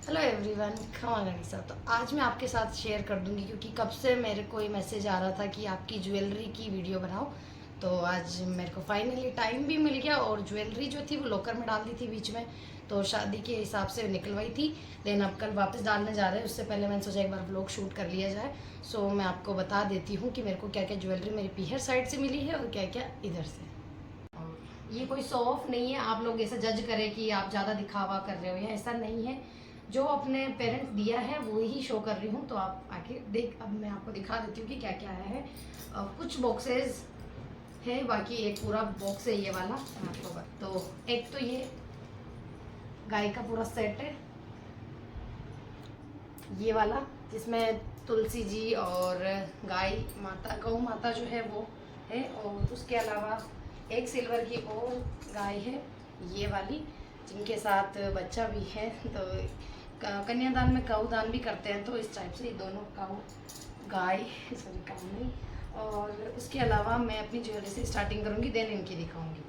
Hello everyone, खमा गणिसा। तो आज मैं आपके साथ शेयर कर दूंगी क्योंकि कब से मेरे को ये मैसेज आ रहा था कि आपकी ज्वेलरी की वीडियो बनाओ। तो आज मेरे को फाइनली टाइम भी मिल गया और ज्वेलरी जो थी वो लॉकर में डाल दी थी बीच में, तो शादी के हिसाब से निकलवाई थी। देन अब कल वापस डालने जा रहे हैं, उससे पहले मैंने सोचा एक बार व्लॉग शूट कर लिया जाए। सो मैं आपको बता देती हूँ कि मेरे को क्या क्या ज्वेलरी मेरी पीहर साइड से मिली है और क्या क्या इधर से। ये कोई शो ऑफ नहीं है, आप लोग ऐसा जज करें कि आप ज़्यादा दिखावा कर रहे हो, या ऐसा नहीं है। जो अपने पेरेंट्स दिया है वो ही शो कर रही हूँ। तो आप आके देख, अब मैं आपको दिखा देती हूँ कि क्या क्या आया है। कुछ बॉक्सेस है, बाकी एक पूरा बॉक्स है ये वाला आपको। तो एक तो ये गाय का पूरा सेट है, ये वाला, जिसमें तुलसी जी और गाय माता, गौ माता जो है वो है। और उसके अलावा एक सिल्वर की और गाय है, ये वाली, जिनके साथ बच्चा भी है। तो कन्यादान में काऊ दान भी करते हैं, तो इस टाइप से ये दोनों काऊ गाय, सॉरी काऊ नहीं। और उसके अलावा मैं अपनी ज्वेलरी से स्टार्टिंग करूँगी, देन इनकी दिखाऊंगी।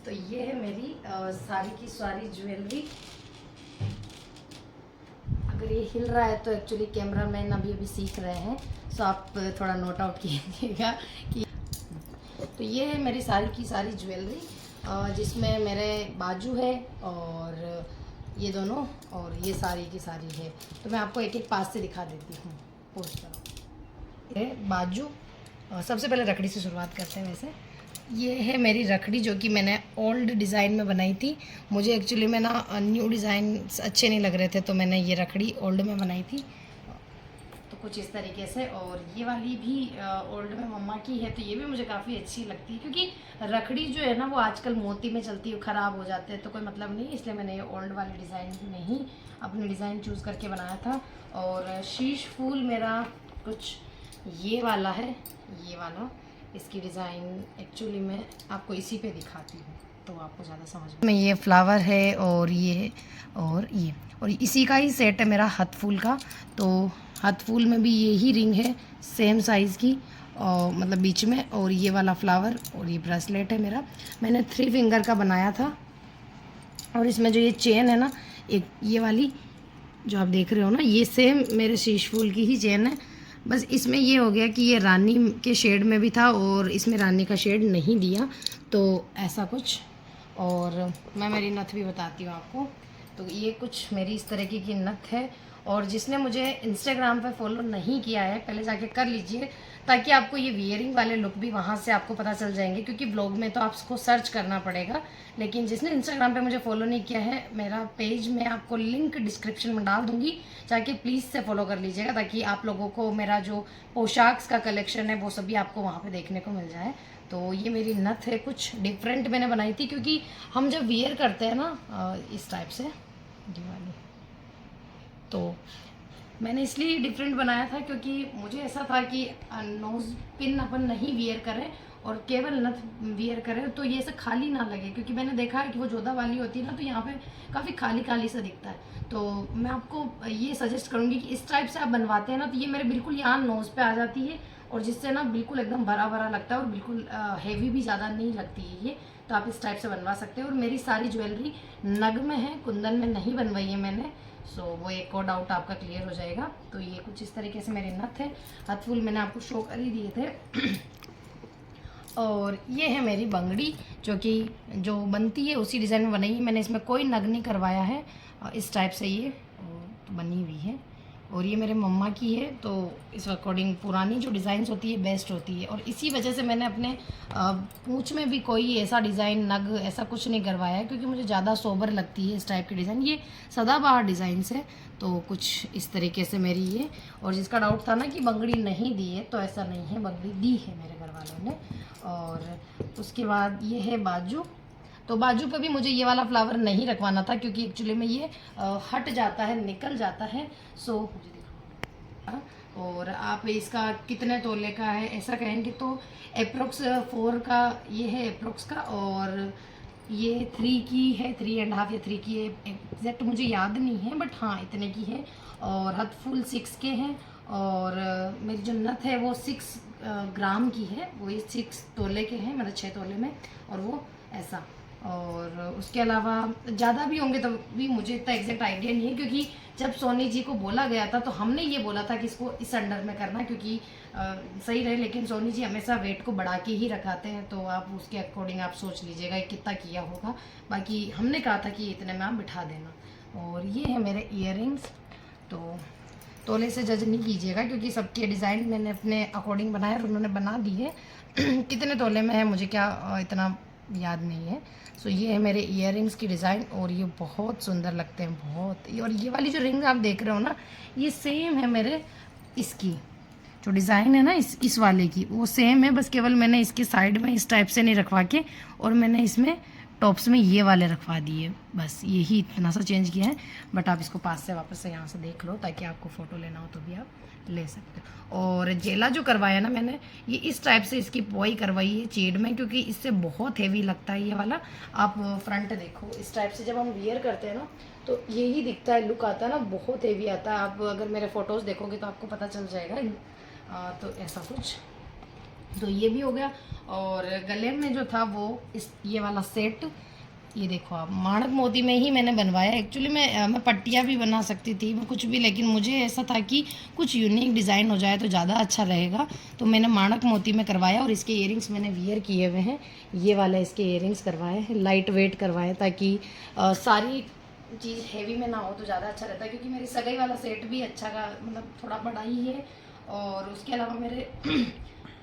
तो ये है मेरी सारी की सारी ज्वेलरी। अगर ये हिल रहा है तो एक्चुअली कैमरा मैन अभी सीख रहे हैं, सो आप थोड़ा नोट आउट कीजिएगा कि। तो ये है मेरी सारी की सारी ज्वेलरी, जिसमें मेरे बाजू है और ये दोनों, और ये सारी की सारी है। तो मैं आपको एक एक पास से दिखा देती हूँ। पोस्ट करो, ये बाजू। सबसे पहले रखड़ी से शुरुआत करते हैं। वैसे ये है मेरी रखड़ी, जो कि मैंने ओल्ड डिज़ाइन में बनाई थी। मुझे एक्चुअली में ना न्यू डिज़ाइन अच्छे नहीं लग रहे थे, तो मैंने ये रखड़ी ओल्ड में बनाई थी। तो कुछ इस तरीके से। और ये वाली भी ओल्ड में मम्मा की है, तो ये भी मुझे काफ़ी अच्छी लगती है, क्योंकि रखड़ी जो है ना वो आजकल मोती में चलती है, ख़राब हो जाते हैं, तो कोई मतलब नहीं। इसलिए मैंने ये ओल्ड वाली डिज़ाइन में ही अपनी डिज़ाइन चूज़ करके बनाया था। और शीश फूल मेरा कुछ ये वाला है, ये वाला। इसकी डिज़ाइन एक्चुअली मैं आपको इसी पे दिखाती हूँ, तो आपको ज़्यादा समझ में। ये फ्लावर है और ये और ये, और इसी का ही सेट है मेरा हाथ फूल का। तो हाथ फूल में भी यही रिंग है, सेम साइज़ की, और मतलब बीच में, और ये वाला फ्लावर, और ये ब्रेसलेट है मेरा। मैंने 3 फिंगर का बनाया था। और इसमें जो ये चेन है ना, एक ये वाली जो आप देख रहे हो ना, ये सेम मेरे शीश फूल की ही चेन है। बस इसमें ये हो गया कि ये रानी के शेड में भी था और इसमें रानी का शेड नहीं दिया, तो ऐसा कुछ। और मैं मेरी नथ भी बताती हूँ आपको। तो ये कुछ मेरी इस तरीके की नथ है। और जिसने मुझे इंस्टाग्राम पे फॉलो नहीं किया है, पहले जाके कर लीजिए, ताकि आपको ये वियरिंग वाले लुक भी वहाँ से आपको पता चल जाएंगे, क्योंकि ब्लॉग में तो आपको सर्च करना पड़ेगा। लेकिन जिसने इंस्टाग्राम पे मुझे फॉलो नहीं किया है, मेरा पेज मैं आपको लिंक डिस्क्रिप्शन में डाल दूँगी, जाके प्लीज़ से फॉलो कर लीजिएगा, ताकि आप लोगों को मेरा जो पोशाक का कलेक्शन है वो सभी आपको वहाँ पर देखने को मिल जाए। तो ये मेरी नथ है, कुछ डिफरेंट मैंने बनाई थी, क्योंकि हम जब वियर करते हैं ना इस टाइप से दिवाली, तो मैंने इसलिए डिफरेंट बनाया था क्योंकि मुझे ऐसा था कि नोज पिन अपन नहीं वियर करें और केवल नथ वियर करें, तो ये ऐसा खाली ना लगे। क्योंकि मैंने देखा है कि वो जोधा वाली होती है ना, तो यहाँ पे काफ़ी खाली खाली सा दिखता है। तो मैं आपको ये सजेस्ट करूँगी कि इस टाइप से आप बनवाते हैं ना, तो ये मेरे बिल्कुल यहाँ नोज़ पे आ जाती है, और जिससे ना बिल्कुल एकदम भरा भरा लगता है, और बिल्कुल हैवी भी ज़्यादा नहीं लगती है ये। तो आप इस टाइप से बनवा सकते हैं। और मेरी सारी ज्वेलरी नग में है, कुंदन में नहीं बनवाई है मैंने। सो वो एक और डाउट आपका क्लियर हो जाएगा। तो ये कुछ इस तरीके से मेरे नथ है। हाथ फूल मैंने आपको शो कर ही दिए थे। और ये है मेरी बंगड़ी, जो कि जो बनती है उसी डिज़ाइन में बनाई है मैंने, इसमें कोई नग नहीं करवाया है। इस टाइप से ये बनी हुई है। और ये मेरे मम्मा की है, तो इस अकॉर्डिंग पुरानी जो डिज़ाइंस होती है बेस्ट होती है। और इसी वजह से मैंने अपने पूँछ में भी कोई ऐसा डिज़ाइन नग ऐसा कुछ नहीं करवाया है, क्योंकि मुझे ज़्यादा सोबर लगती है इस टाइप की डिज़ाइन। ये सदाबहार डिज़ाइंस है, तो कुछ इस तरीके से मेरी ये। और जिसका डाउट था ना कि बंगड़ी नहीं दी है, तो ऐसा नहीं है, बंगड़ी दी है मेरे घर वालों ने। और उसके बाद ये है बाजू। तो बाजू पे भी मुझे ये वाला फ्लावर नहीं रखवाना था, क्योंकि एक्चुअली में ये हट जाता है, निकल जाता है। सो मुझे देखो, और आप इसका कितने तोले का है ऐसा कहेंगे तो अप्रोक्स 4 का ये है अप्रोक्स का, और ये 3 की है, 3.5 या 3 की है, एग्जैक्ट मुझे याद नहीं है, बट हाँ इतने की है। और हाथ फुल 6 के हैं। और मेरी जो नथ है वो 6 ग्राम की है, वो ये 6 तोले के हैं, मतलब 6 तोले में। और वो ऐसा और उसके अलावा ज़्यादा भी होंगे तो भी मुझे इतना एग्जैक्ट आइडिया नहीं है, क्योंकि जब सोनी जी को बोला गया था तो हमने ये बोला था कि इसको इस अंडर में करना, क्योंकि सही रहे। लेकिन सोनी जी हमेशा वेट को बढ़ा के ही रखाते हैं, तो आप उसके अकॉर्डिंग आप सोच लीजिएगा कितना किया होगा। बाकी हमने कहा था कि इतने में आप बिठा देना। और ये है मेरे ईयररिंग्स। तो तोले से जज नहीं कीजिएगा, क्योंकि सबके डिज़ाइन मैंने अपने अकॉर्डिंग बनाए और उन्होंने बना दी है। कितने तोले में है मुझे क्या इतना याद नहीं है। सो ये है मेरे ईयररिंग्स की डिज़ाइन, और ये बहुत सुंदर लगते हैं बहुत। और ये वाली जो रिंग आप देख रहे हो ना, ये सेम है मेरे इसकी जो डिज़ाइन है ना, इस वाले की वो सेम है, बस केवल मैंने इसके साइड में इस टाइप से नहीं रखवा के और मैंने इसमें टॉप्स में ये वाले रखवा दिए, बस यही इतना सा चेंज किया है। बट आप इसको पास से वापस से यहाँ से देख लो, ताकि आपको फ़ोटो लेना हो तो भी आप ले सकते हो। और जेला जो करवाया ना मैंने, ये इस टाइप से इसकी पोई करवाई है चेड में, क्योंकि इससे बहुत हेवी लगता है ये वाला। आप फ्रंट देखो, इस टाइप से जब हम वियर करते हैं ना तो यही दिखता है, लुक आता है ना, बहुत हेवी आता है। आप अगर मेरे फ़ोटोज़ देखोगे तो आपको पता चल जाएगा। तो ऐसा कुछ, तो ये भी हो गया। और गले में जो था वो ये वाला सेट, ये देखो आप, माणक मोती में ही मैंने बनवाया। एक्चुअली मैं पट्टियाँ भी बना सकती थी, मैं कुछ भी, लेकिन मुझे ऐसा था कि कुछ यूनिक डिज़ाइन हो जाए तो ज़्यादा अच्छा रहेगा, तो मैंने माणक मोती में करवाया। और इसके इयरिंग्स मैंने वियर किए हुए हैं, ये वाला इसके इयरिंग्स करवाए हैं, लाइट वेट करवाए, ताकि सारी चीज़ हैवी में ना हो तो ज़्यादा अच्छा रहता है। क्योंकि मेरी सगाई वाला सेट भी अच्छा का मतलब थोड़ा बड़ा ही है। और उसके अलावा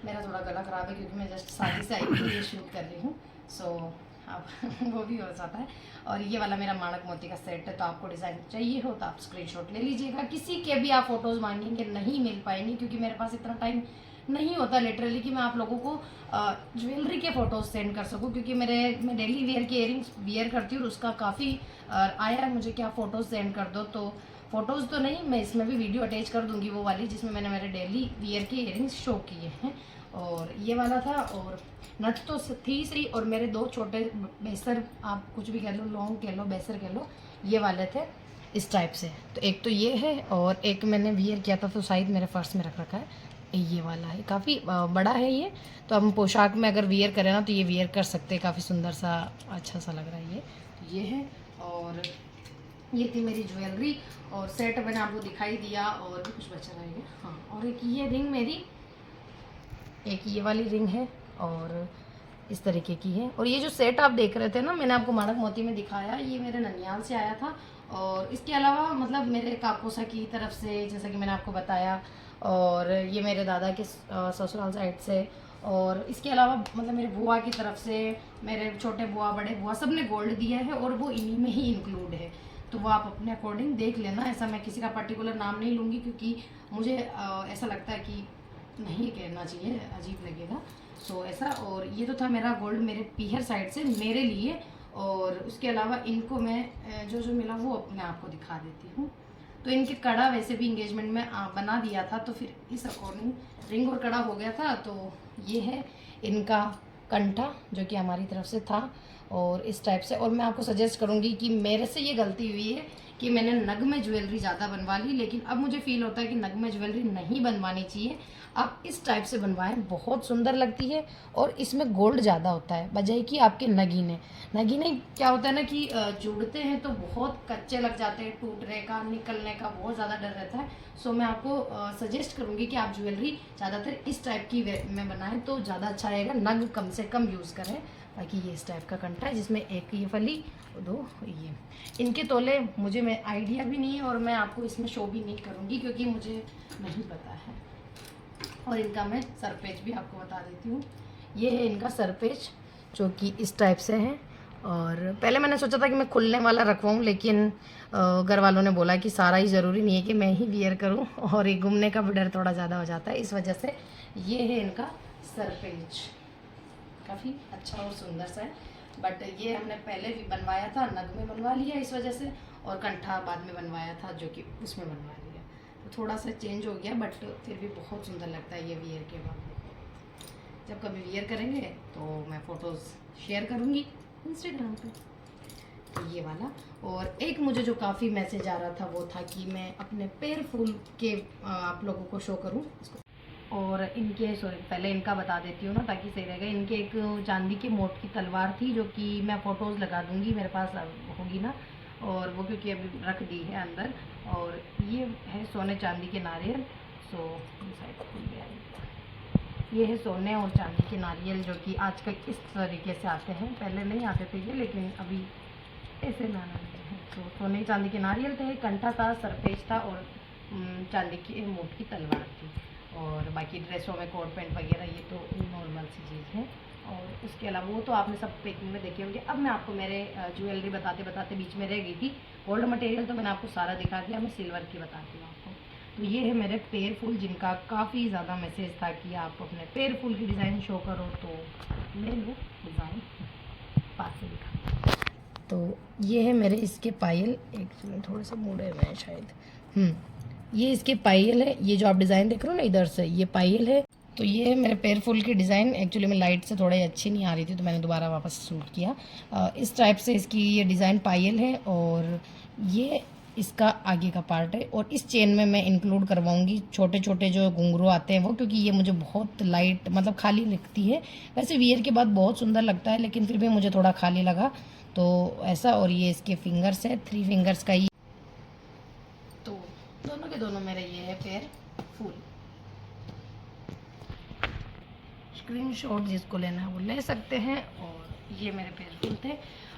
मेरा थोड़ा गला ख़राब है, क्योंकि मैं जस्ट शादी से आई थी, ये शूट कर रही हूँ। सो अब वो भी हो जाता है। और ये वाला मेरा माणक मोती का सेट है, तो आपको डिज़ाइन चाहिए हो तो आप स्क्रीनशॉट ले लीजिएगा। किसी के भी आप फ़ोटोज़ मांगेंगे नहीं मिल पाएंगी, क्योंकि मेरे पास इतना टाइम नहीं होता लिटरली कि मैं आप लोगों को ज्वेलरी के फ़ोटोज़ सेंड कर सकूं। क्योंकि मैं डेली वेयर के इयरिंग्स वियर करती हूँ और उसका काफ़ी आया है मुझे, क्या फ़ोटोज़ सेंड कर दो। तो फ़ोटोज़ तो नहीं, मैं इसमें भी वीडियो अटैच कर दूँगी, वो वाली जिसमें मैंने मेरे डेली वियर के इयरिंग्स शो किए हैं। और ये वाला था, और नथ तो थी सही। और मेरे दो छोटे बेसर, आप कुछ भी कह लो, लॉन्ग कह लो, बेसर कह लो, ये वाले थे इस टाइप से। तो एक तो ये है, और एक मैंने वियर किया था तो शायद मेरे पर्स में रख रखा है, ये वाला है। काफ़ी बड़ा है ये, तो हम पोशाक में अगर वियर करें ना तो ये वियर कर सकते हैं, काफ़ी सुंदर सा, अच्छा सा लग रहा है ये। तो ये है, और ये थी मेरी ज्वेलरी। और सेट मैंने आपको दिखाई दिया, और भी कुछ बचा रहेगा। हाँ, और एक ये रिंग मेरी, एक ये वाली रिंग है, और इस तरीके की है। और ये जो सेट आप देख रहे थे ना, मैंने आपको माणक मोती में दिखाया, ये मेरे ननियाल से आया था। और इसके अलावा मतलब मेरे काकोसा की तरफ से, जैसा कि मैंने आपको बताया, और ये मेरे दादा के ससुराल साइड से, और इसके अलावा मतलब मेरे बुआ की तरफ से, मेरे छोटे बुआ, बड़े बुआ, सब ने गोल्ड दिया है, और वो इन्हीं में ही इंक्लूड है। तो वो आप अपने अकॉर्डिंग देख लेना। ऐसा मैं किसी का पर्टिकुलर नाम नहीं लूँगी, क्योंकि मुझे ऐसा लगता है कि नहीं कहना चाहिए, अजीब लगेगा। सो ऐसा। और ये तो था मेरा गोल्ड मेरे पीहर साइड से मेरे लिए। और उसके अलावा इनको मैं जो जो मिला वो मैं आपको दिखा देती हूँ। तो इनके कड़ा वैसे भी इंगेजमेंट में बना दिया था, तो फिर इस अकॉर्डिंग रिंग और कड़ा हो गया था। तो ये है इनका कंठा, जो कि हमारी तरफ से था, और इस टाइप से। और मैं आपको सजेस्ट करूँगी कि मेरे से ये गलती हुई है कि मैंने नग में ज्वेलरी ज़्यादा बनवा ली, लेकिन अब मुझे फील होता है कि नग में ज्वेलरी नहीं बनवानी चाहिए। आप इस टाइप से बनवाएं, बहुत सुंदर लगती है। और इसमें गोल्ड ज़्यादा होता है, बजाय कि आपके नगीने क्या होता है ना कि जुड़ते हैं तो बहुत कच्चे लग जाते हैं, टूटने का, निकलने का बहुत ज़्यादा डर रहता है। सो मैं आपको सजेस्ट करूँगी कि आप ज्वेलरी ज़्यादातर इस टाइप की में बनाएं तो ज़्यादा अच्छा रहेगा। नग कम से कम यूज़ करें। बाकी ये इस टाइप का कंठा है, जिसमें एक ये फली, दो ये। इनके तोले मुझे मैं आइडिया भी नहीं है, और मैं आपको इसमें शो भी नहीं करूँगी, क्योंकि मुझे नहीं पता है। और इनका मैं सरपेज भी आपको बता देती हूँ। ये है इनका सरपेज, जो कि इस टाइप से है। और पहले मैंने सोचा था कि मैं खुलने वाला रखवाऊँ, लेकिन घर वालों ने बोला कि सारा ही ज़रूरी नहीं है कि मैं ही वियर करूँ, और ये घूमने का भी डर थोड़ा ज़्यादा हो जाता है, इस वजह से ये है इनका सरपेज। काफ़ी अच्छा और सुंदर सा है। बट ये हमने पहले भी बनवाया था, नग में बनवा लिया इस वजह से, और कंठा बाद में बनवाया था, जो कि उसमें बनवा लिया। तो थोड़ा सा चेंज हो गया, बट फिर भी बहुत सुंदर लगता है ये वियर के बाद। जब कभी वियर करेंगे तो मैं फ़ोटोज़ शेयर करूँगी इंस्टाग्राम पे। तो ये वाला। और एक मुझे जो काफ़ी मैसेज आ रहा था वो था कि मैं अपने पैर फूल के आप लोगों को शो करूँ इसको। और इनके सॉरी पहले इनका बता देती हूँ ना ताकि सही रहेगा। इनके एक चांदी के मोट की तलवार थी जो कि मैं फ़ोटोज़ लगा दूँगी मेरे पास होगी ना, और वो क्योंकि अभी रख दी है अंदर। और ये है सोने चांदी के नारियल। सो साइड खुल गया है। ये है सोने और चांदी के नारियल जो कि आजकल इस तरीके से आते हैं, पहले नहीं आते थे ये, लेकिन अभी ऐसे लाना है। तो सोने चांदी के नारियल थे, कंठा था, सरपेश था और चांदी की मोट की तलवार थी। और बाकी ड्रेसों में कोट पैंट वगैरह ये तो नॉर्मल सी चीज़ है। और उसके अलावा वो तो आपने सब पैकिंग में देखे होंगे। अब मैं आपको मेरे ज्वेलरी बताते बताते बीच में रह गई थी। गोल्ड मटेरियल तो मैंने आपको सारा दिखा दिया, मैं सिल्वर की बताती हूँ आपको। तो ये है मेरे पैर फूल जिनका काफ़ी ज़्यादा मैसेज था कि आप अपने पैर फूल की डिज़ाइन शो करो, तो ले लो डिज़ाइन पास से दिखा। तो ये है मेरे इसके पायल, एक मिनट थोड़े से मुड़े हुए हैं शायद। ये इसके पायल है, ये जो आप डिज़ाइन देख रहे हो ना इधर से, ये पायल है। तो ये है मेरे पैर फूल की डिज़ाइन। एक्चुअली में लाइट से थोड़ी अच्छी नहीं आ रही थी तो मैंने दोबारा वापस शूट किया। इस टाइप से इसकी ये डिज़ाइन पायल है और ये इसका आगे का पार्ट है। और इस चेन में मैं इंक्लूड करवाऊंगी छोटे छोटे जो घुंघरू आते हैं वो, क्योंकि ये मुझे बहुत लाइट मतलब खाली लगती है। वैसे वियर के बाद बहुत सुंदर लगता है लेकिन फिर भी मुझे थोड़ा खाली लगा तो ऐसा। और ये इसके फिंगर्स है, 3 फिंगर्स का ही। तो दोनों के दोनों मेरे ये है पैर फूल। स्क्रीनशॉट जिसको लेना है वो ले सकते हैं। और ये मेरे पैर फूल थे।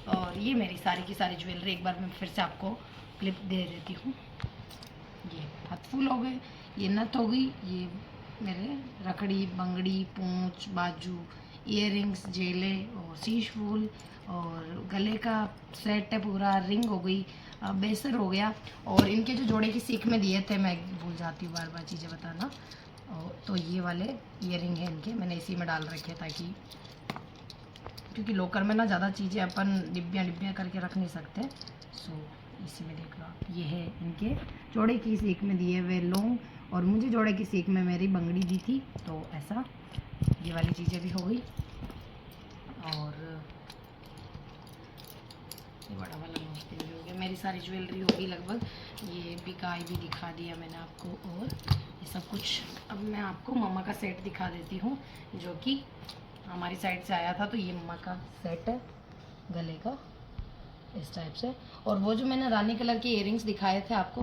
और ये मेरी सारी की सारी ज्वेलरी एक बार मैं फिर से आपको क्लिप दे देती हूँ। ये हाथ फूल हो गए, ये नथ हो गई, ये मेरे रखड़ी, बंगड़ी, पूंछ, बाजू, इयररिंग्स, जेले और शीश फूल और गले का सेट है पूरा, रिंग हो गई, बेसर हो गया। और इनके जो जोड़े की सीख में दिए थे, मैं भूल जाती हूँ बार बार चीज़ें बताना। तो ये वाले इयररिंग है इनके, मैंने इसी में डाल रखे ताकि, क्योंकि लोकर में ना ज़्यादा चीज़ें अपन डिब्बियाँ करके रख नहीं सकते। सो इसी में देख लो आप, ये है इनके जोड़े की सीख में दिए हुए लॉन्ग। और मुझे जोड़े की सीख में मेरी बंगड़ी दी थी तो ऐसा ये वाली चीज़ें भी हो गई। और ये बड़ा वाला नोस्पिन भी हो गया। मेरी सारी ज्वेलरी होगी लगभग। ये बिकाई भी दिखा दिया मैंने आपको और ये सब कुछ। अब मैं आपको मम्मा का सेट दिखा देती हूँ जो कि हमारी साइड से आया था। तो ये मम्मा का सेट है गले का इस टाइप से। और वो जो मैंने रानी कलर के इयररिंग्स दिखाए थे आपको,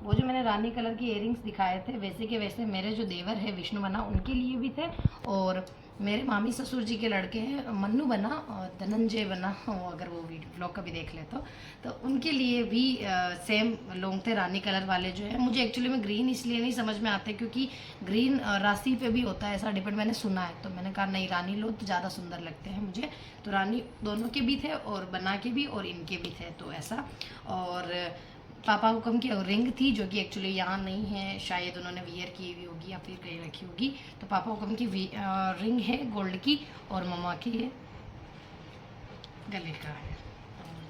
वो जो मैंने रानी कलर के इयररिंग्स दिखाए थे वैसे के वैसे मेरे जो देवर है विष्णु बना उनके लिए भी थे। और मेरे मामी ससुर जी के लड़के हैं मन्नू बना और धनंजय बना, अगर वो वीडियो ब्लॉग का भी देख ले तो उनके लिए भी सेम लॉन्ग थे रानी कलर वाले जो है। मुझे एक्चुअली में ग्रीन इसलिए नहीं समझ में आते क्योंकि ग्रीन राशि पे भी होता है, ऐसा डिपेंड मैंने सुना है। तो मैंने कहा नहीं रानी लो तो ज़्यादा सुंदर लगते हैं मुझे। तो रानी दोनों के भी थे और बना के भी और इनके भी थे तो ऐसा। और पापा हुक्म की रिंग थी जो कि एक्चुअली यहाँ नहीं है, शायद उन्होंने वियर की हुई होगी या फिर कहीं रखी होगी। तो पापा हुक्म की रिंग है गोल्ड की और मम्मा की ये गले का है।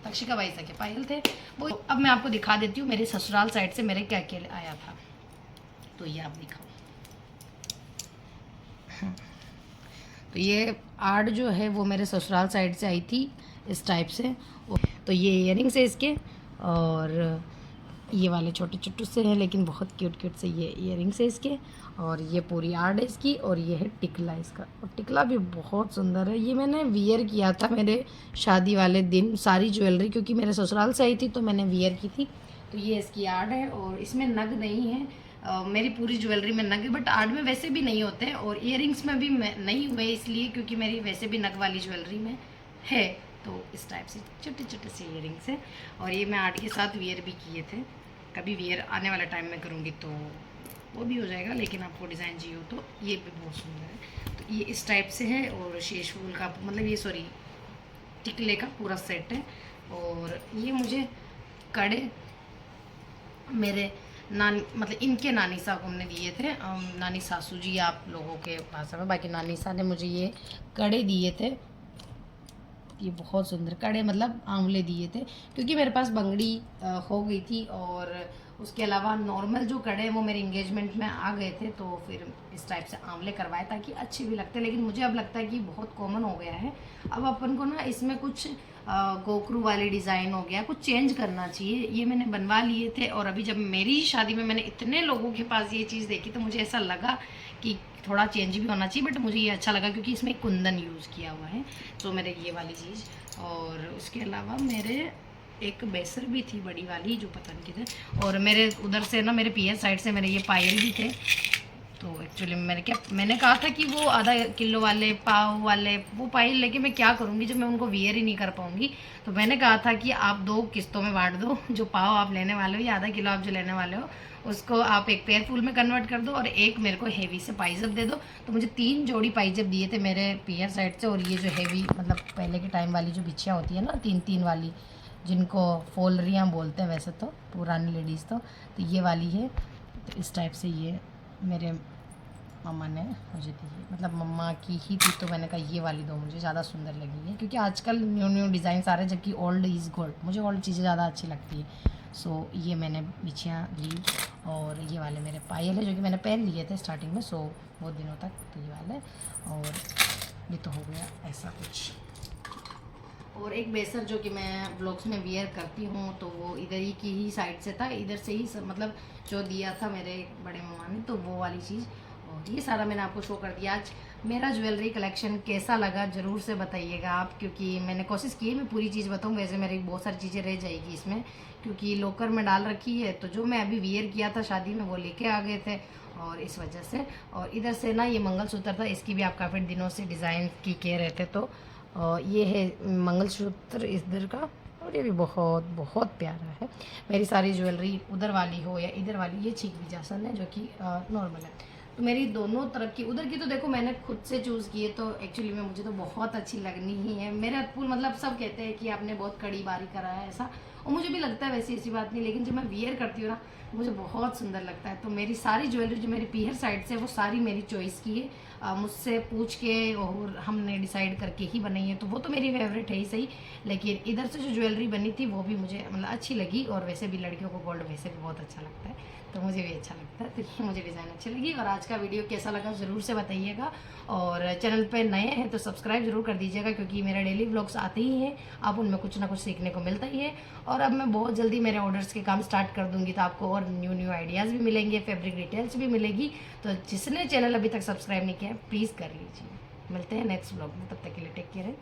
तक्षिका बाई सके पायल थे वो। अब मैं आपको दिखा देती हूँ मेरे ससुराल साइड से मेरे क्या क्या आया था। तो ये आप दिखाओ। तो ये आर्ट जो है वो मेरे ससुराल साइड से आई थी इस टाइप से। तो ये इयररिंग्स है इसके और ये वाले छोटे छोटे से हैं लेकिन बहुत क्यूट क्यूट से ये इयररिंग्स है इसके। और ये पूरी आर्ट है इसकी। और ये है टिकला इसका, और टिकला भी बहुत सुंदर है। ये मैंने वियर किया था मेरे शादी वाले दिन सारी ज्वेलरी, क्योंकि मेरे ससुराल से आई थी तो मैंने वियर की थी। तो ये इसकी आर्ट है और इसमें नग नहीं है। मेरी पूरी ज्वेलरी में नग है बट आर्ट में वैसे भी नहीं होते हैं और इयररिंग्स में भी नहीं हुए इसलिए क्योंकि मेरी वैसे भी नग वाली ज्वेलरी में है। तो इस टाइप से छोटे छोटे से इयररिंग्स हैं। और ये मैं आर्ट के साथ वियर भी किए थे। कभी वियर आने वाला टाइम में करूँगी तो वो भी हो जाएगा, लेकिन आपको डिज़ाइन चाहिए हो तो ये भी बहुत सुंदर है। तो ये इस टाइप से है और शेष फूल का मतलब ये सॉरी टिकले का पूरा सेट है। और ये मुझे कड़े मेरे मतलब इनके नानी साहब हमने दिए थे, नानी सासू जी आप लोगों के भाषा में, बाकी नानी साहब ने मुझे ये कड़े दिए थे। ये बहुत सुंदर कड़े मतलब आंवले दिए थे क्योंकि मेरे पास बंगड़ी हो गई थी और उसके अलावा नॉर्मल जो कड़े हैं वो मेरे इंगेजमेंट में आ गए थे, तो फिर इस टाइप से आंवले करवाए ताकि अच्छे भी लगते हैं। लेकिन मुझे अब लगता है कि बहुत कॉमन हो गया है। अब अपन को ना इसमें कुछ गोकरू वाली डिज़ाइन हो गया, कुछ चेंज करना चाहिए। ये मैंने बनवा लिए थे और अभी जब मेरी शादी में मैंने इतने लोगों के पास ये चीज़ देखी तो मुझे ऐसा लगा कि थोड़ा चेंज भी होना चाहिए। बट मुझे ये अच्छा लगा क्योंकि इसमें कुंदन यूज़ किया हुआ है, तो मेरे ये वाली चीज़। और उसके अलावा मेरे एक बेसर भी थी बड़ी वाली, जो पता नहीं किधर। और मेरे उधर से ना, मेरे पीएस साइड से मेरे ये पायल भी थे। तो एक्चुअली मैंने कहा था कि वो आधा किलो वाले पाव वाले वो पायल लेके मैं क्या करूँगी जब मैं उनको वियर ही नहीं कर पाऊँगी। तो मैंने कहा था कि आप 2 किस्तों में बांट दो, जो पाव आप लेने वाले हो या आधा किलो आप जो लेने वाले हो उसको आप एक पेयर फुल में कन्वर्ट कर दो और एक मेरे को हेवी से पाइजब दे दो। तो मुझे 3 जोड़ी पाइजब दिए थे मेरे पीयर साइड से। और ये जो हेवी मतलब पहले के टाइम वाली जो बिछिया होती है ना 3-3 वाली, जिनको फोलरियाँ बोलते हैं वैसे तो पुरानी लेडीज़ तो ये वाली है। तो इस टाइप से ये मेरे मम्मा ने मुझे दी है, मतलब मम्मा की ही थी, तो मैंने कहा ये वाली दो, मुझे ज़्यादा सुंदर लगी है। क्योंकि आजकल न्यू डिज़ाइन आ रहे हैं, जबकि ओल्ड इज़ गोल्ड, मुझे ओल्ड चीज़ें ज़्यादा अच्छी लगती है। सो ये मैंने बिछियाँ ली। और ये वाले मेरे पायल है जो कि मैंने पहन लिए थे स्टार्टिंग में, सो बहुत दिनों तक, तो ये वाले। और ये तो हो गया ऐसा कुछ। और एक बेसर जो कि मैं ब्लॉग्स में वियर करती हूँ, तो वो इधर ही की ही साइड से था, इधर से ही मतलब जो दिया था मेरे बड़े मम्मा ने, तो वो वाली चीज़। और ये सारा मैंने आपको शो कर दिया। आज मेरा ज्वेलरी कलेक्शन कैसा लगा ज़रूर से बताइएगा आप, क्योंकि मैंने कोशिश की है मैं पूरी चीज़ बताऊँ। वैसे मेरी बहुत सारी चीज़ें रह जाएगी इसमें, क्योंकि लॉकर में डाल रखी है। तो जो मैं अभी वियर किया था शादी में वो लेके आ गए थे, और इस वजह से। और इधर से ना ये मंगलसूत्र था, इसकी भी आप काफ़ी दिनों से डिज़ाइन की कह रहे थे, तो ये है मंगलसूत्र इधर का। और ये भी बहुत बहुत प्यारा है। मेरी सारी ज्वेलरी उधर वाली हो या इधर वाली, ये छीक बिजासन है जो कि नॉर्मल है। तो मेरी दोनों तरफ की, उधर की तो देखो मैंने खुद से चूज़ की है, तो एक्चुअली में मुझे तो बहुत अच्छी लगनी ही है। मेरे फुल मतलब सब कहते हैं कि आपने बहुत कड़ी बारी करा है ऐसा, और मुझे भी लगता है वैसी ऐसी बात नहीं, लेकिन जब मैं वियर करती हूँ ना मुझे बहुत सुंदर लगता है। तो मेरी सारी ज्वेलरी जो मेरी पीहर साइड से, वो सारी मेरी चॉइस की है, मुझसे पूछ के और हमने डिसाइड करके ही बनाई है। तो वो तो मेरी फेवरेट है ही सही, लेकिन इधर से जो ज्वेलरी बनी थी वो भी मुझे मतलब अच्छी लगी। और वैसे भी लड़कियों को गोल्ड वैसे भी बहुत अच्छा लगता है, तो मुझे भी अच्छा लगता है। तो ये मुझे डिज़ाइन अच्छी लगी। और आज का वीडियो कैसा लगा ज़रूर से बताइएगा। और चैनल पे नए हैं तो सब्सक्राइब ज़रूर कर दीजिएगा, क्योंकि मेरे डेली व्लॉग्स आते ही हैं, आप उनमें कुछ ना कुछ सीखने को मिलता ही है। और अब मैं बहुत जल्दी मेरे ऑर्डर्स के काम स्टार्ट कर दूँगी, तो आपको और न्यू आइडियाज़ भी मिलेंगे, फैब्रिक डिटेल्स भी मिलेगी। तो जिसने चैनल अभी तक सब्सक्राइब नहीं किया है प्लीज़ कर लीजिए। मिलते हैं नेक्स्ट व्लॉग में, तब तक के लिए टेक केयर है।